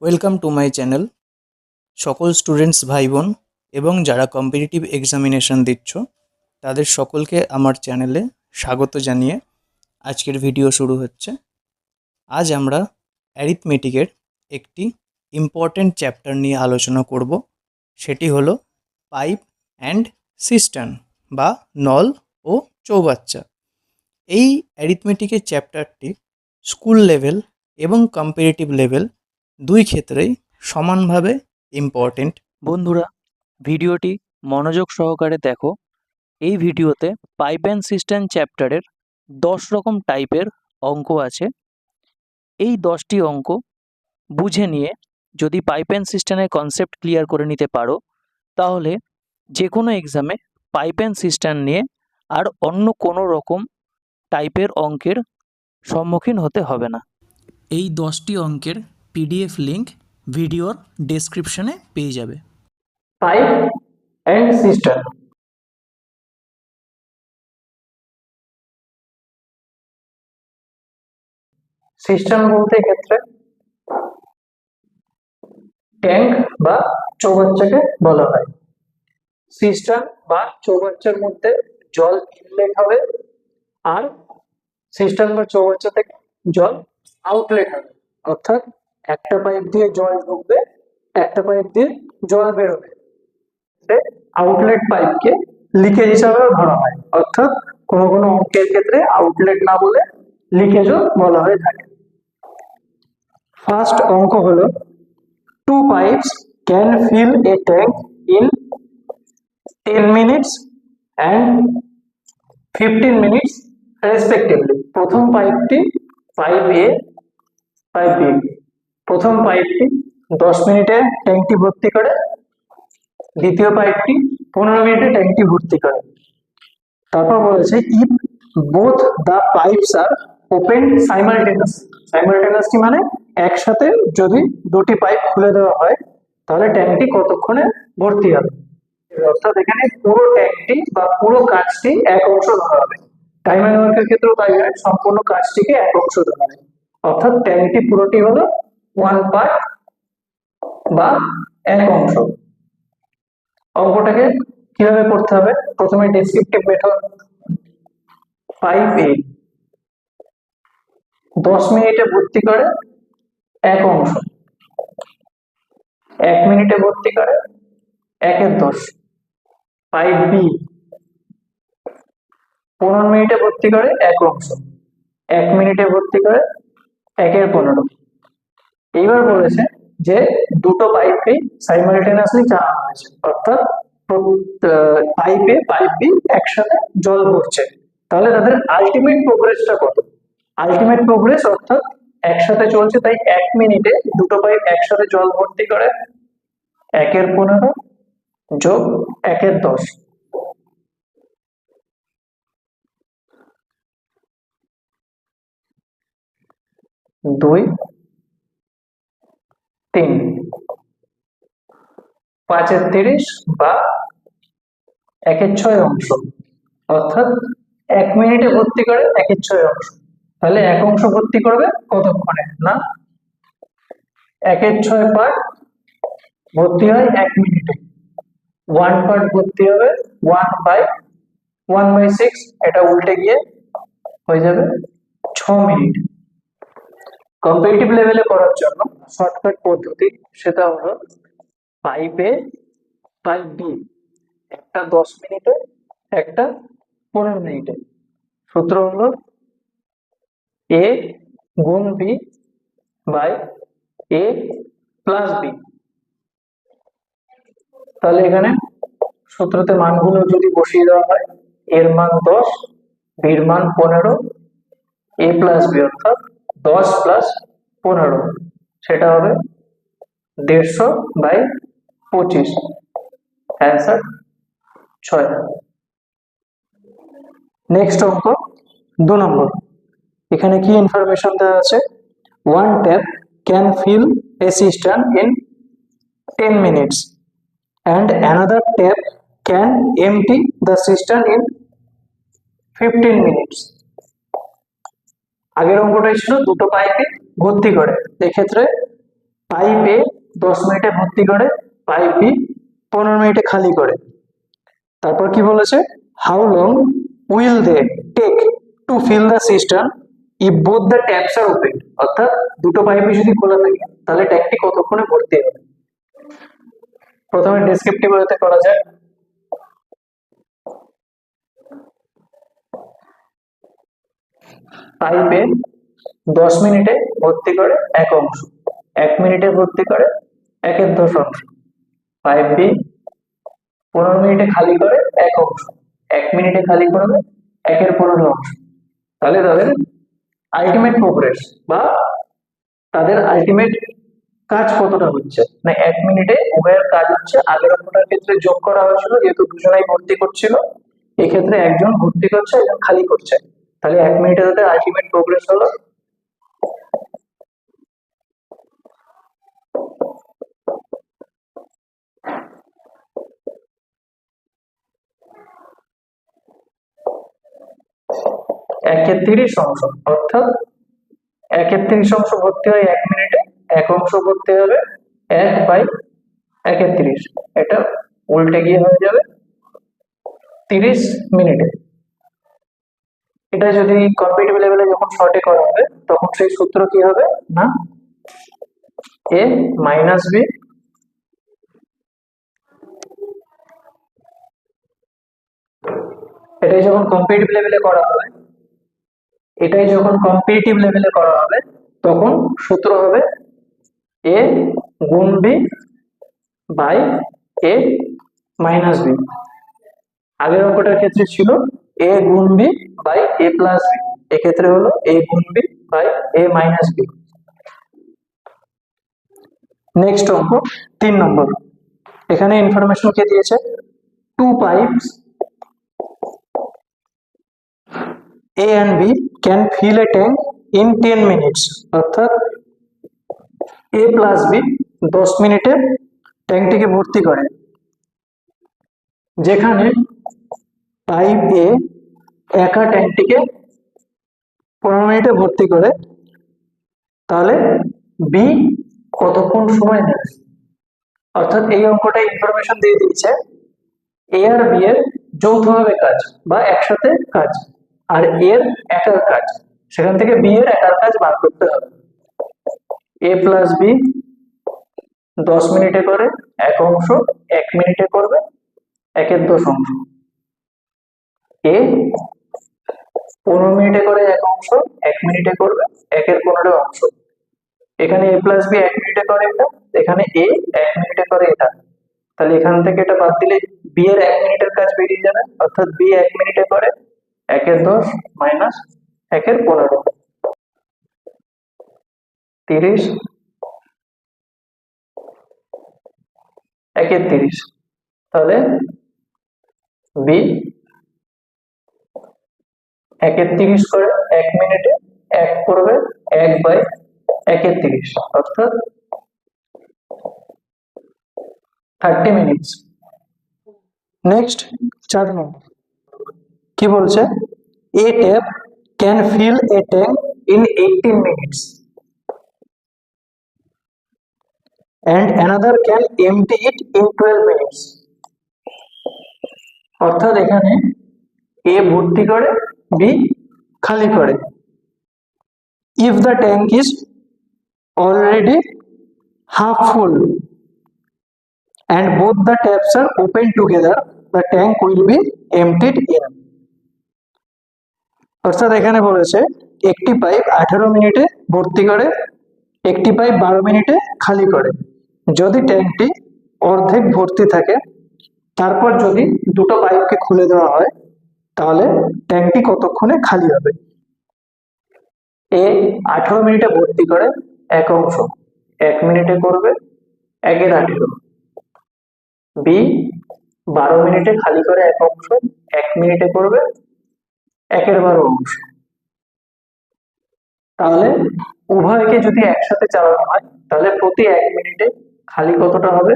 Welcome to my channel. সকল students ভাই বোন এবং যারা কম্পিটিটিভ এক্সামিনেশন দিচ্ছ তাদের সকলকে আমার চ্যানেলে স্বাগত জানিয়ে আজকের ভিডিও শুরু হচ্ছে। আজ আমরা অ্যারিথমেটিকের একটি ইম্পর্ট্যান্ট চ্যাপ্টার নিয়ে আলোচনা করব। সেটি হলো পাইপ অ্যান্ড সিস্টার্ন বা নল ও চৌবাচ্চা। এই অ্যারিথমেটিকের চ্যাপ্টারটি স্কুল লেভেল এবং কম্পিটিটিভ লেভেল দুই ক্ষেত্রেই সমানভাবে ইম্পর্টেন্ট। বন্ধুরা, ভিডিওটি মনোযোগ সহকারে দেখো। এই ভিডিওতে পাইপ অ্যান্ড সিস্টেম চ্যাপ্টারের 10 রকম টাইপের অঙ্ক আছে। এই 10টি অঙ্ক বুঝে নিয়ে যদি পাইপ অ্যান্ড সিস্টেমের কনসেপ্ট ক্লিয়ার করে নিতে পারো, তাহলে যে কোনো এক্সামে পাইপ অ্যান্ড সিস্টেম নিয়ে আর অন্য কোনো রকম টাইপের অঙ্কের সম্মুখীন হতে হবে না। এই 10টি অঙ্কের পিডিএফ লিঙ্ক ভিডিওর ডেসক্রিপশনে পেয়ে যাবে। Pipe and cistern. সিস্টার্ন বলতে ক্ষেত্রে ট্যাঙ্ক বা চৌবাচ্চাকে বলা হয়। সিস্টার্ন বা চৌবাচ্চার মধ্যে জল ইনলেট হবে আর সিস্টার্ন বা চৌবাচ্চা থেকে জল আউটলেট হবে, অর্থাৎ একটা পাইপ দিয়ে জল ঢুকবে, একটা পাইপ দিয়ে জল বেরোবে। আউটলেট পাইপকে লিকেজ হিসাবেও ধরা হয়, অর্থাৎ কোনো কোনো অঙ্কের ক্ষেত্রে আউটলেট না বলে লিকেজও বলা হয়ে থাকে। ফার্স্ট অঙ্ক হলো two pipes can fill a tank in 10 minutes and 15 minutes respectively. প্রথম পাইপটি পাইপ এ, পাইপ বি। প্রথম পাইপটি 10 মিনিটে ট্যাঙ্কটি ভর্তি করে, দ্বিতীয় পাইপটি 15 মিনিটে ট্যাঙ্কটি ভর্তি করে। তারপর বলেছে if both the pipes are open simultaneously মানে একসাথে যদি দুটি পাইপ খুলে দেওয়া হয় তাহলে ট্যাঙ্কটি কতক্ষণে ভর্তি হবে। অর্থাৎ এখানে পুরো ট্যাঙ্কটি বা পুরো কাজটি এক অংশ ধরা হবে। টাইম অ্যান্ড ওয়ার্কের ক্ষেত্রেও তাই হয়, সম্পূর্ণ কাজটিকে এক অংশ ধরা হবে। অর্থাৎ ট্যাঙ্কটি পুরোটি হলো ওয়ান পার্ট বা এক অংশ। অঙ্কটাকে কিভাবে করতে হবে? প্রথমে ডেসক্রিপটিভ মেথড। পাইপ এ 10 মিনিটে ভর্তি করে এক অংশ, 1 মিনিটে ভর্তি করে 1/10। পাইপ বি 15 মিনিটে ভর্তি করে এক অংশ, 1 মিনিটে ভর্তি করে 1/15। এইবার বলেছে যে দুটো পাইপকেই সাইমালটেনিয়াসলি চালানো হয়েছে, অর্থাৎ পাইপ বি একসাথে জল ভরছে, তাহলে তাদের আলটিমেট প্রোগ্রেসটা কত? আলটিমেট প্রোগ্রেস অর্থাৎ একসাথে চলছে, তাই 1 মিনিটে দুটো পাইপ একসাথে জল ভর্তি করে 1/15 যোগ 1/10। 2 3 5/30 বা 1/6 অংশ, অর্থাৎ 1 মিনিটে ভর্তি করে 1/6 অংশ। তাহলে এক অংশ ভর্তি করবে কতক্ষণে? না, 1/6 পার্ট ভর্তি হয় 1 মিনিটে, 1 পার্ট ভর্তি হবে 1/6, এটা উল্টে গিয়ে হয়ে যাবে 6 মিনিট। কম্পিটিটিভ লেভেলে করার জন্য শর্টকাট পদ্ধতি, সেটা হলো পাইপ এ, পাইপ বি, একটা 10 মিনিটে, একটা 15 মিনিটে। সূত্র হলো এ গুণ B by A plus B. তাহলে এখানে সূত্রতে মানগুলো যদি বসিয়ে দেওয়া হয়, এর মান 10, বির মান 15, এ প্লাস বি অর্থাৎ 10 প্লাস 15, সেটা হবে 150/25, অ্যান্সার 6। নেক্সট অঙ্ক 2 নম্বর। এখানে কি ইনফরমেশন দেওয়া আছে? one tap can fill a cistern in 10 minutes and another tap can empty the cistern in 15 minutes. আগের অঙ্কটাই ছিল দুটো পাইপে ভর্তি করে, এক্ষেত্রে পাইপ এ 10 মিনিটে ভর্তি করে, পাইপ বি 15 মিনিটে খালি করে। তারপর কি বলেছে, how long will they take to fill the system if both the taps are open. অর্থাৎ দুটো পাইপই যদি খোলা থাকে তাহলে ট্যাঙ্কটি কতক্ষণে ভর্তি হবে। প্রথমে ডেসক্রিপটিভ ওয়েতে করা যায়। পাইপে 10 মিনিটে ভর্তি করে এক অংশ, 1 মিনিটে ভর্তি করে 1/10 অংশ। পাইপ বি 15 মিনিটে খালি করে এক অংশ, 1 মিনিটে খালি করবে 1/15 অংশ। তাহলে তাদের আলটিমেট প্রোগ্রেস বা তাদের আলটিমেট কাজ কতটা হচ্ছে, না 1 মিনিটে উভয়ের কাজ হচ্ছে। আগের অঙ্কটার ক্ষেত্রে যোগ করা হয়েছিল যেহেতু দুজনেই ভর্তি করছিল, এক্ষেত্রে একজন ভর্তি করছে একজন খালি করছে। তাহলে 1 মিনিটে তাদের আলটিমেট প্রোগ্রেস হলো একের 30 অংশ। অর্থাৎ 1/30 অংশ ভর্তি হয় 1 মিনিটে, এক অংশ ভর্তি হবে 1/1/30। এটা উল্টে গিয়ে হয়ে যাবে 30 মিনিটে। এটা যদি কম্পিটিটিভ লেভেলে যখন শর্টে করা হবে তখন সেই সূত্র কি হবে, না এ মাইনাস বি এটাই যখন কম্পিটিটিভ লেভেলে করা হবে, এটাই যখন কম্পিটিটিভ লেভেলে করা হবে তখন সূত্র হবে এ গুণ B by A minus B. আগের অঙ্কটার ক্ষেত্রে ছিল এ গুণ B by A plus B, এক্ষেত্রে হলো এ গুণ B by A minus B. Next অঙ্ক 3 নম্বর। এখানে ইনফরমেশন কে দিয়েছে, two pipes A and B can fill a tank in 10 minutes। অর্থাৎ A প্লাস বি 10 মিনিটে ট্যাঙ্কটিকে ভর্তি করে। যেখানে পাইপ এ একা ট্যাঙ্কটিকে 15 মিনিটে ভর্তি করে, তাহলে বি কতক্ষণ সময় নেবে। অর্থাৎ এই অঙ্কটা ইনফরমেশন দিয়ে দিচ্ছে এ আর বি এর যৌথভাবে কাজ বা একসাথে কাজ, আর এর একার কাজ, সেখান থেকে বি এর একার কাজ বার করতে হবে। এ প্লাস বি 10 মিনিটে করে এক অংশ, 1 মিনিটে করবে 1/10 অংশ। এ 15 মিনিটে করে এক অংশ, 1 মিনিটে করবে 1/15 অংশ। এখানে এ প্লাস বি 1 মিনিটে করে এটা, এখানে এ 1 মিনিটে করে এটা। তাহলে এখান থেকে এটা বাদ দিলে বি এর 1 মিনিটের কাজ বেরিয়ে যাবে। অর্থাৎ বি 1 মিনিটে করে 1/10 মাইনাস 1/15, 30, 1/30। তাহলে বি 1/30 করে 1 মিনিটে 1 করবে 1/1/30, অর্থাৎ 30 মিনিটস। নেক্সট 4 নম্বর কি বলছে, a tap can fill a tank in 18 minutes and another can empty it in 12 minutes। অর্থাৎ এখানে এ ভর্তি করে বি খালি করে। if the tank is already half full and both the taps are open together, the tank will be emptied in। অর্থাৎ এখানে বলেছে একটি পাইপ 18 মিনিটে ভর্তি করে, একটি পাইপ 12 মিনিটে খালি করে। যদি ট্যাঙ্কটি অর্ধেক ভর্তি থাকে তারপর যদি দুটো পাইপকে খুলে দেওয়া হয় তাহলে ট্যাঙ্কটি কতক্ষণে খালি হবে। এ 18 মিনিটে ভর্তি করে এক অংশ, 1 মিনিটে করবে 1/18। বি 12 মিনিটে খালি করে এক অংশ, 1 মিনিটে করবে 1/12 অংশ। তাহলে উভয়কে যদি একসাথে চালানো হয় তাহলে প্রতি 1 মিনিটে খালি কতটা হবে,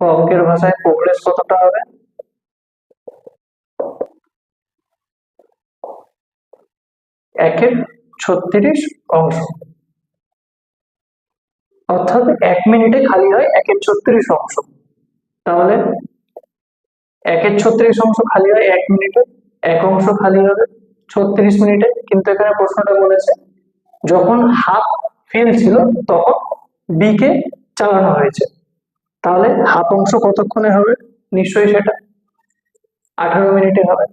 অঙ্কের ভাষায় প্রোগ্রেস কতটা হবে, 1/36 অংশ। অর্থাৎ 1 মিনিটে খালি হয় 1/36 অংশ। তাহলে 1/36 অংশ খালি হয় 1 মিনিটে, এক অংশ খালি হবে 36 মিনিটে। কিন্তু এখানে প্রশ্নটা বলেছে যখন হাফ ফিল ছিল তখন বি কে চালানো হয়েছে, তাহলে হাফ অংশ কতক্ষণে হবে? নিশ্চয়ই সেটা 18 মিনিটে হবে।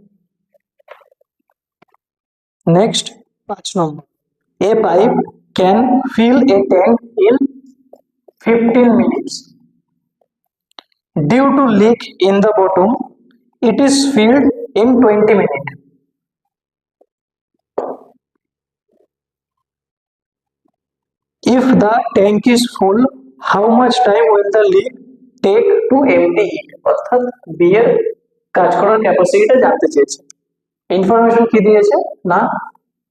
নেক্সট 5 নম্বর, a pipe can fill a tank in 15 minutes. Due to leak in the bottom, it is filled in 20 minutes. If the tank is full, how much time will the leak take to empty it? অর্থাৎ B এর কাজ করার ক্যাপাসিটিটা জানতে চেয়েছে। Information কি দিয়েছে না,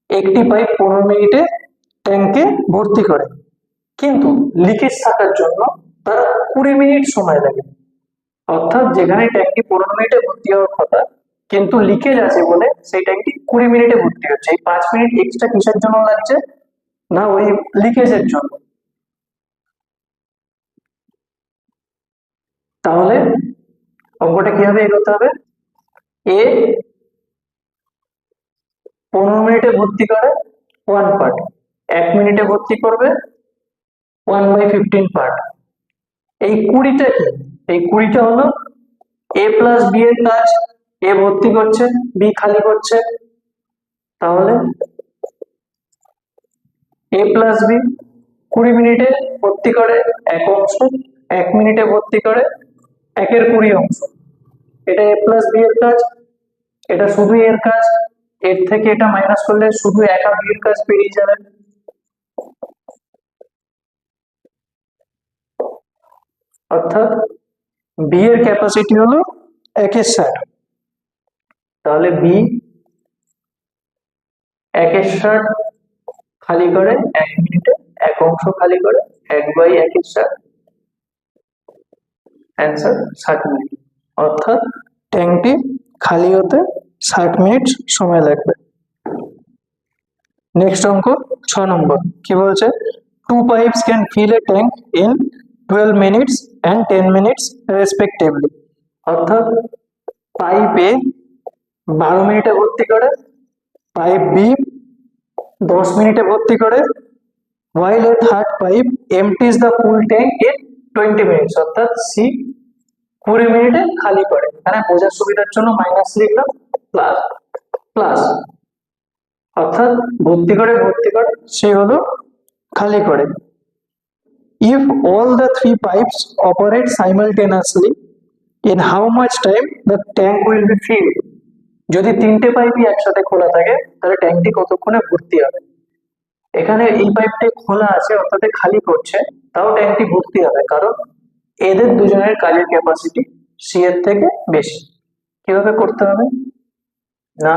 একটি পাইপ 15 মিনিটে ট্যাঙ্কে ভর্তি করে, কিন্তু লিকেজ থাকার জন্য তার 20 মিনিট সময় লাগে। অর্থাৎ যেখানে ট্যাঙ্কটি 15 মিনিটে ভর্তি হওয়ার কথা, কিন্তু লিকেজ আছে বলে সেই ট্যাঙ্কটি 20 মিনিটে ভর্তি হচ্ছে। এই 5 মিনিট এক্সট্রা কিসের জন্য লাগছে না, ওই লিকেজের জন্য। তাহলে অঙ্কটা কিভাবে এগোতে হবে, এ 15 মিনিটে ভর্তি করে 1 পার্ট, 1 মিনিটে ভর্তি করবে 1/15 পার্ট। এই 20টা কি, এই 20টা হলো এ প্লাস বি এর কাজ। এ ভর্তি করছে, বি খালি করছে। তাহলে এ প্লাস বি 20 মিনিটে ভর্তি করে এক অংশ, 1 মিনিটে ভর্তি করে 1/20 অংশ। এটা এ প্লাস বি এর কাজ, এটা শুধু এর কাজ। এর থেকে এটা মাইনাস করলে শুধু একা বি এর কাজ বেরিয়ে যাবে। অর্থাৎ বি এর ক্যাপাসিটি হলো 1/60। তাহলে বি 1/60 খালি করে 1 মিনিটে, এক অংশ খালি করে 1/1/60, অ্যান্সার 60 মিনিট। অর্থাৎ ট্যাঙ্কটি খালি হতে 60 মিনিট সময় লাগবে। নেক্সট অঙ্ক 6 নম্বর, কি বলছে, two pipes can fill a tank in 12 minutes and 10 minutes respectively. অর্থাৎ পাইপ এ 12 মিনিটে ভর্তি করে, পাইপ বি 10 মিনিটে ভর্তি করে, while a third pipe empties the full tank in 20 minutes. অর্থাৎ সি 20 মিনিটে খালি করে। এখানে বোঝার সুবিধার জন্য মাইনাস লিখলাম, প্লাস প্লাস, অর্থাৎ ভর্তি করে সে হলো খালি করে। If all the 3 pipes operate simultaneously, in how much time the tank will be filled? যদি 3টে পাইপই একসাথে খোলা থাকে তাহলে ট্যাঙ্কটি কতক্ষণে ভর্তি হবে। এখানে এই পাইপটি খোলা আছে অর্থাৎ খালি করছে, তাও ট্যাঙ্কটি ভর্তি হবে, কারণ এদের দুজনের কাজের ক্যাপাসিটি সি এর থেকে বেশি। কিভাবে করতে হবে না,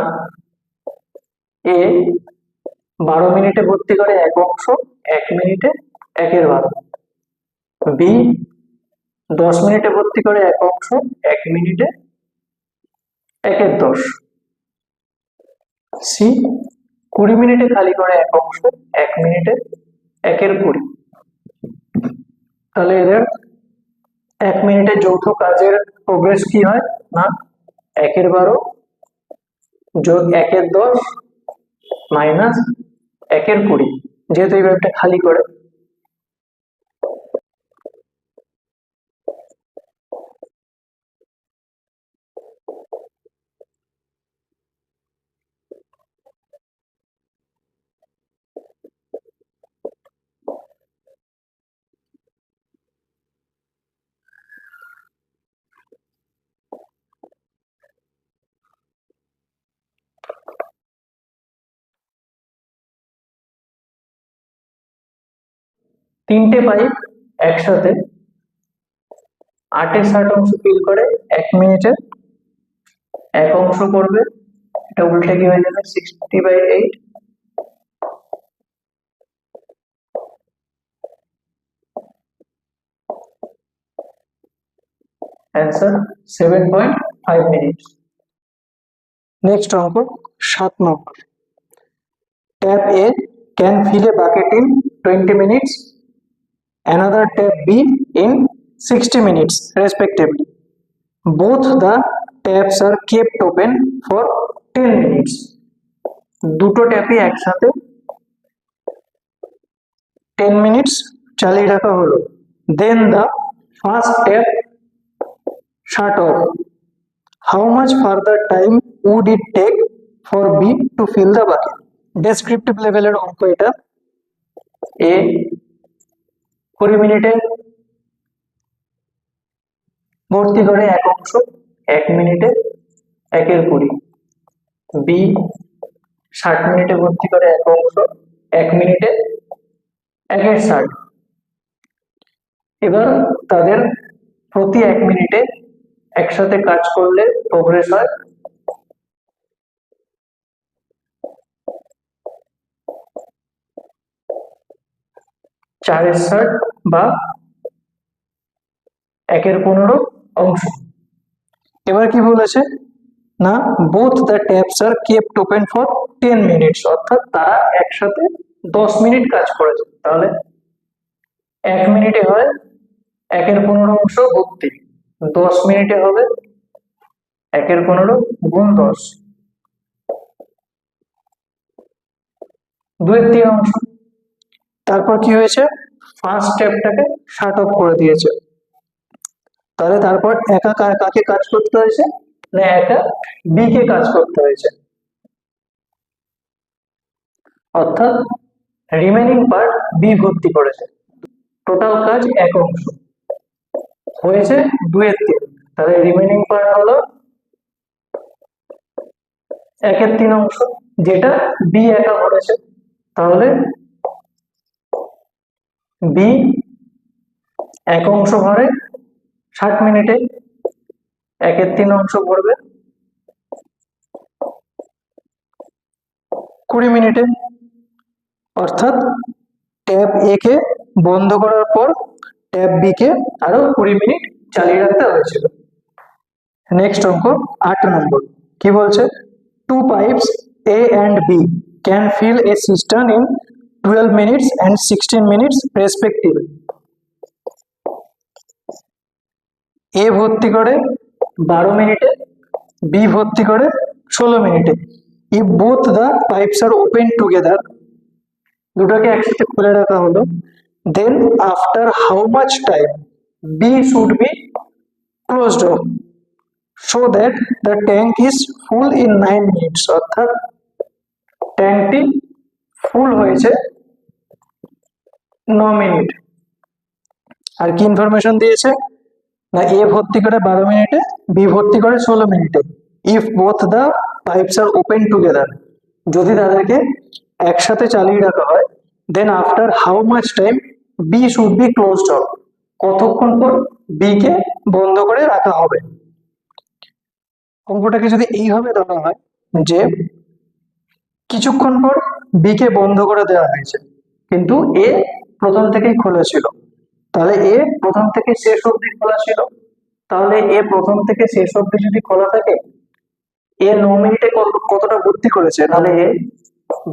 এ 12 মিনিটে ভর্তি করে এক অংশ, 1 মিনিটে 1/12। বি 10 মিনিটে ভর্তি করে এক অংশ, 1 মিনিটে 1/10। সি 20 মিনিটে খালি করে এক অংশ, 1 মিনিটে 1/20। তাহলে এদের 1 মিনিটে যৌথ কাজের প্রোগ্রেস কি হয় না, 1/12 যোগ 1/10 মাইনাস 1/20, যেহেতু এই পাইপটা খালি করে। তিনটে পাইপ একসাথে 8/60 অংশ ফিল করে 1 মিনিটে, এক অংশ করবে, এটা উল্টে কি হয়ে যাবে 60/8, অ্যান্সার 7.5 মিনিট। নেক্সট অঙ্ক 7 নম্বর, tap a can fill a bucket in 20 minutes another tap B in 60 minutes respectively. Both the taps are kept open for 10 minutes. দুটো ট্যাপই একসাথে 10 minutes চালিয়ে রাখা হলো। Then the first tap shut off. How much further time would it take for B to fill the bucket? Descriptive level অঙ্ক এটা। A 20 মিনিটে ভর্তি করে এক অংশ 1 মিনিটে 1/20। B 60 মিনিটে ভর্তি করে এক অংশ 1 মিনিটে 1/60। এবার তাদের প্রতি 1 মিনিটে একসাথে কাজ করলে প্রোগ্রেস হয় 4/60 বা 1/15 অংশ। এবার কি বলেছে না, both the taps are kept open for 10 minutes, অর্থাৎ তারা একসাথে 10 মিনিট কাজ করেছে। তাহলে 1 মিনিটে হয় 1/15 অংশ ভর্তি, 10 মিনিটে হবে 1/15 গুণ 10, 2/3 অংশ। তারপর কি হয়েছে, ফার্স্ট স্টেপটাকে শাট অফ করে দিয়েছে। তাহলে তারপর একা কাকে কাজ করতে হয়েছে না, একা বি কে কাজ করতে হয়েছে, অর্থাৎ রিমেনিং পার্ট বি ভর্তি করেছে। টোটাল কাজ এক অংশ হয়েছে 2/3, তাহলে রিমেনিং পার্ট হলো 1/3 অংশ, যেটা বি একা করেছে। তাহলে বি এক অংশ ভরে 60 মিনিটে, 1/3 অংশ ভরবে 20 মিনিটে, অর্থাৎ ট্যাব এ কে বন্ধ করার পর ট্যাব বি কে আরো 20 মিনিট চালিয়ে রাখতে হয়েছিল। নেক্সট অঙ্ক 8 নম্বর কি বলছে, two pipes A and B can fill a cistern in 12 minutes and 16 minutes respectively. A ভর্তি করে 12 মিনিটে, বি ভর্তি করে 16 মিনিটে। If both the pipes are open together, দুটোকে একসাথে খুলে রাখা হলো, then after how much time B should be closed off so that the tank is full in 9 minutes, অর্থাৎ ট্যাঙ্কটি ফুল হয়েছে 9 মিনিট। আর কি ইনফরমেশন দিয়েছে না, এ ভর্তি করে 12 মিনিটে, বি ভর্তি করে 16 মিনিটে। If both the pipes are open together, যদি তাদেরকে একসাথে চালিয়ে রাখা হয়, then after how much time B should be closed off, কতক্ষণ পর বি কে বন্ধ করে রাখা হবে। অঙ্কটাকে যদি এইভাবে ধরা হয় যে কিছুক্ষণ পর বি কে বন্ধ করে দেওয়া হয়েছে, কিন্তু এ প্রথম থেকেই খোলা ছিল, তাহলে এ প্রথম থেকে শেষ অবধি খোলা ছিল। তাহলে এ প্রথম থেকে শেষ অবধি যদি খোলা থাকে, এ 9 মিনিটে কতটা ভর্তি করেছে, তাহলে এ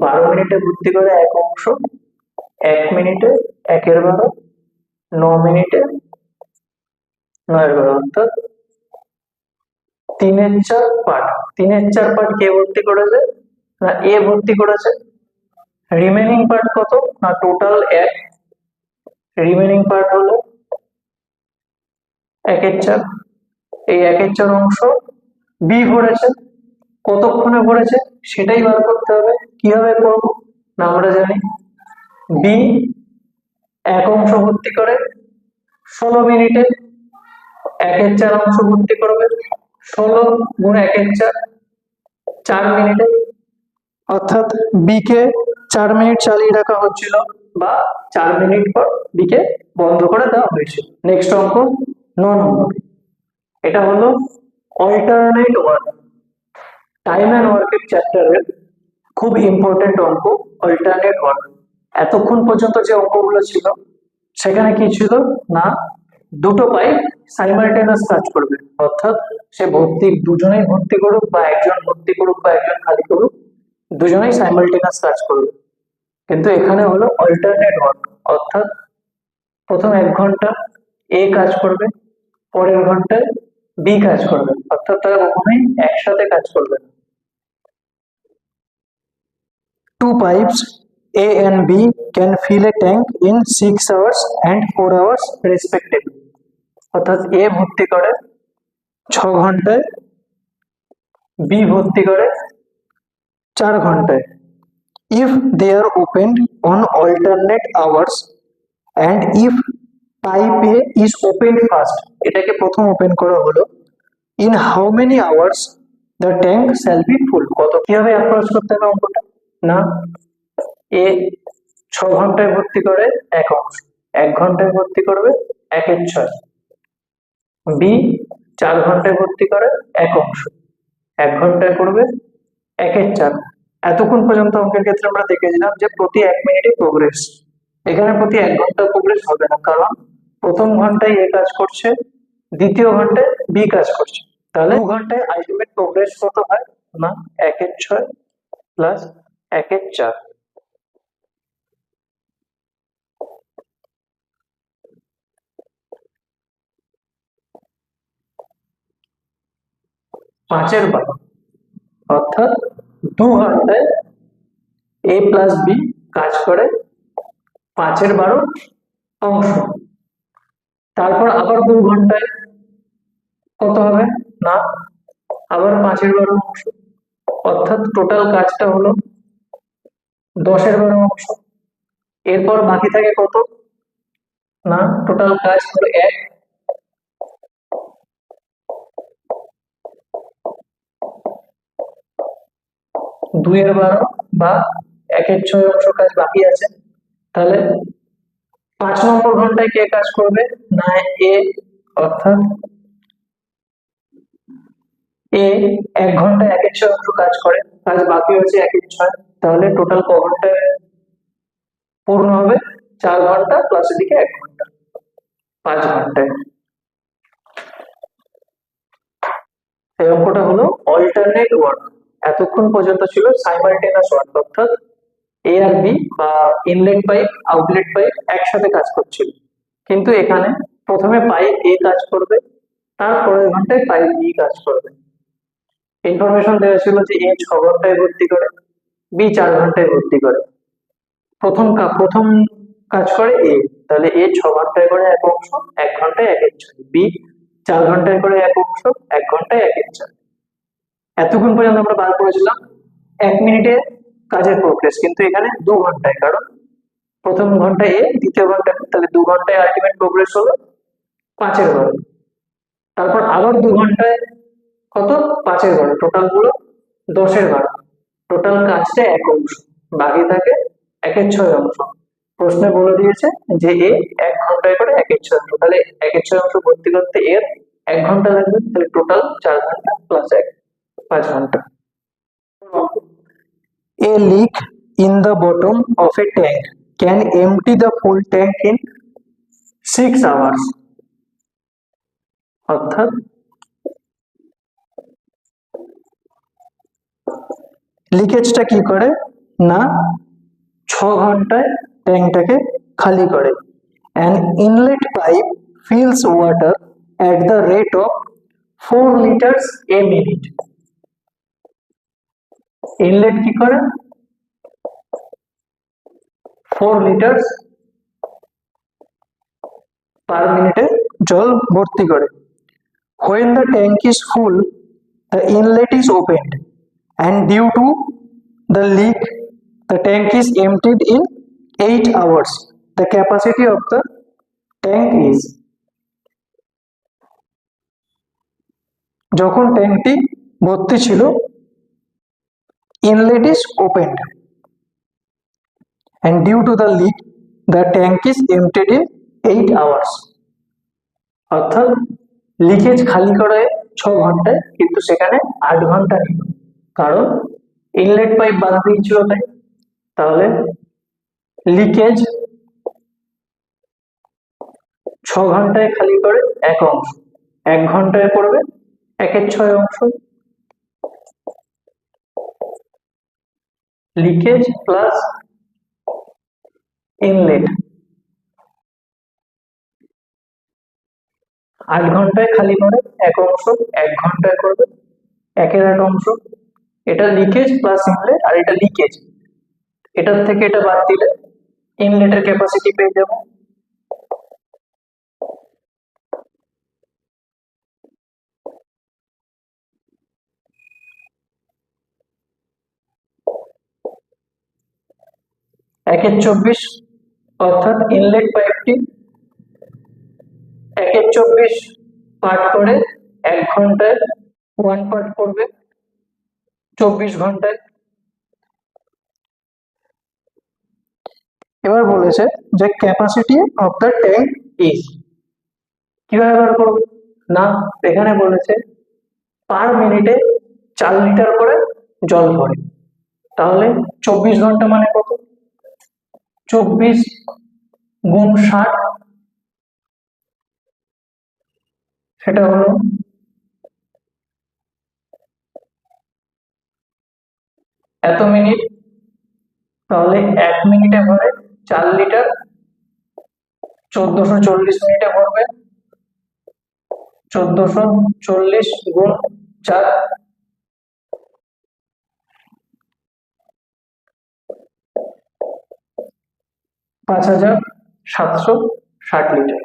12 মিনিটে ভর্তি করে এক অংশ, 1 মিনিটে 1/12, 9 মিনিটে 9/12, অর্থাৎ 3/4 পার্ট। 3/4 পার্ট কে ভর্তি করেছে না, এ ভর্তি করেছে। রিমেনিং পার্ট কত না, টোটাল 1, রিমেনিং পার্ট হলো 1/4। এই 1/4 অংশ বি ভরেছে, কতক্ষণে ভরেছে সেটাই বার করতে হবে। কিভাবে করবো না, আমরা জানি বি এক অংশ ভর্তি করে 16 মিনিটে, 1/4 অংশ ভর্তি করবে 16 গুণ 1/4, 4 মিনিটে, অর্থাৎ বি কে 4 মিনিট চালিয়ে রাখা হচ্ছিল বা 4 মিনিট পর বি কে বন্ধ করে দেওয়া হয়েছে। নেক্সট অঙ্ক 9 নম্বর, এটা হলো অল্টারনেট ওয়ার্ক। টাইম এন্ড ওয়ার্কের চ্যাপ্টারের খুব ইম্পর্টেন্ট অঙ্ক অল্টারনেট ওয়ার্ক। এতক্ষণ পর্যন্ত যে অঙ্কগুলো ছিল সেখানে কি ছিল না, দুটো পাইপ সাইমালটেনিয়াস কাজ করবে, অর্থাৎ সে দুজনেই ভর্তি করুক বা একজন ভর্তি করুক বা একজন খালি করুক, দুজনেই সাইমালটেনিয়াস কাজ করবে। কিন্তু এখানে হলো অল্টারনেট ওয়ার্ক, অর্থাৎ প্রথম 1 ঘন্টা এ কাজ করবে, পরের ঘন্টায় বি কাজ করবে, অর্থাৎ তারা কখনোই একসাথে কাজ করবে না। Two pipes A and B can fill a tank in 6 hours and 4 hours respectively. অর্থাৎ এ ভর্তি করে 6 ঘন্টায়, বি ভর্তি করে 4 ঘন্টায়। If they are opened on alternate hours and if pipe A is opened first, এটাকে প্রথম ওপেন করা হলো, in how many hours the tank shall be full? কত কিভাবে অ্যাপ্রোচ করতে হবে অঙ্কটা? না, এ 6 ঘন্টায় ভর্তি করে 1 অংশ, 1 ঘন্টায় ভর্তি করবে 1/6। বি 4 ঘন্টায় ভর্তি করে 1 অংশ, 1 ঘন্টায় করবে 1/4। এতক্ষণ পর্যন্ত অঙ্কের ক্ষেত্রে আমরা দেখেছিলাম যে প্রতি 1 মিনিটে প্রোগ্রেস, এখানে প্রতি 1 ঘন্টা প্রোগ্রেস হবে না, কারণ প্রথম ঘন্টায় এ কাজ করছে, দ্বিতীয় ঘন্টায় বি কাজ করছে। তাহলে 2 ঘন্টায় আলটিমেট প্রোগ্রেস কত হয়? না, 1/6 প্লাস 1/4। 5/12, অর্থাৎ 2 ঘন্টায় এ প্লাস বি কাজ করে 5/12 অংশ। তারপর আবার 2 ঘন্টায় কত হবে? না, আবার 5/12 অংশ, অর্থাৎ টোটাল কাজটা হলো 10/12 অংশ। এরপর বাকি থাকে কত? না, টোটাল কাজ হলো 1, 2/12 বা 1/6 অংশ কাজ বাকি আছে। তাহলে 5 নম্বর ঘন্টায় কে কাজ করবে? না, এ, অর্থাৎ এ 1 ঘন্টায় 1/6 অংশ কাজ করে, কাজ বাকি হচ্ছে 1/6। তাহলে টোটাল ক ঘন্টায় পূর্ণ হবে? 4 ঘন্টা প্লাস এদিকে 1 ঘন্টা, 5 ঘন্টায়। এই অঙ্কটা হলো অল্টারনেট ওয়ার্ক। এতক্ষণ পর্যন্ত ছিল সাইমালটেনিয়াস ওয়ার্ক, অর্থাৎ এ আর বি বা ইনলেট পাইপ আউটলেট পাইপ একসাথে কাজ করছিল, কিন্তু এখানে প্রথমে পাইপ এ কাজ করবে, তারপরের ঘন্টায় পাইপ বি কাজ করবে। ইনফরমেশন দেওয়া ছিল যে এ 6 ঘন্টায় ভর্তি করে, বি 4 ঘন্টায় ভর্তি করে। প্রথম কাজ করে এ, তাহলে এ 6 ঘন্টায় করে 1 অংশ, 1 ঘন্টায় 1/6। বি 4 ঘন্টায় করে 1 অংশ, 1 ঘন্টায় 1/4। এতক্ষণ পর্যন্ত আমরা বার করেছিলাম 1 মিনিটে কাজের প্রোগ্রেস, কিন্তু এখানে 2 ঘন্টায়, কারণ প্রথম ঘন্টায় এ, দ্বিতীয় ঘন্টায়, তাহলে 2 ঘন্টায় আলটিমেট প্রোগ্রেস হলো 5/12। তারপর আবার 2 ঘন্টায় কত? 5/12, টোটাল গুলো 10/12। টোটাল কাজটা 1 অংশ, বাকি থাকে 1/6 অংশ। প্রশ্নে বলে দিয়েছে যে এ 1 ঘন্টায় করে 1/6 অংশ, তাহলে 1/6 অংশ ভর্তি করতে এর 1 ঘন্টা লাগবে, তাহলে টোটাল 4 ঘন্টা প্লাস 1, 5 ঘন্টা। A leak in the bottom of a tank can empty the full tank in 6 hours. অর্থাৎ লিকেজটা কি করে? না, 6 ঘন্টায় ট্যাঙ্কটাকে খালি করে। An inlet pipe fills water at the rate of 4 liters a minute. Inlet কি করে? 4 liters পার মিনিটে জল ভর্তি করে। When the tank is full, the inlet is opened, and due to the leak, the tank is emptied in 8 hours. The capacity of the tank is, যখন ট্যাঙ্কটি ভর্তি ছিল, inlet is opened, and due to the leak, the tank is emptied in 8 hours. অর্থাৎ leakage খালি করে 6 ঘন্টায়, কিন্তু সেখানে 8 ঘন্টা নিল, কারণ ইনলেট পাইপ বাধা দিয়েছিল তাই। তাহলে লিকেজ 6 ঘন্টায় খালি করে 1 অংশ, 1 ঘন্টায় করবে 1/6 অংশ। লিকেজ প্লাস ইনলেট 8 ঘন্টায় খালি করে এক অংশ, 1 ঘন্টায় করবে একের এক অংশ। এটা লিকেজ প্লাস ইনলেট, আর এটা লিকেজ, এটার থেকে এটা বাদ দিলে ইনলেটের ক্যাপাসিটি পেয়ে যাবো। একের 24, অর্থাৎ ইনলেট পাইপটি 1/24 পার্ট করে 1 ঘন্টায় 1 পার্ট করবে 24 ঘন্টায়। এবার বলেছে যে capacity of the tank is, কিভাবে বার করবো? না, এখানে বলেছে পার মিনিটে 4 লিটার করে জল ভরে, তাহলে 24 ঘন্টা মানে কত? 24 গুণ 60, সেটা হলো এত মিনিট। তাহলে 1 মিনিটে ভরে 4 লিটার, 1440 মিনিটে ভরবে 1440 গুণ 4, 5760 লিটার।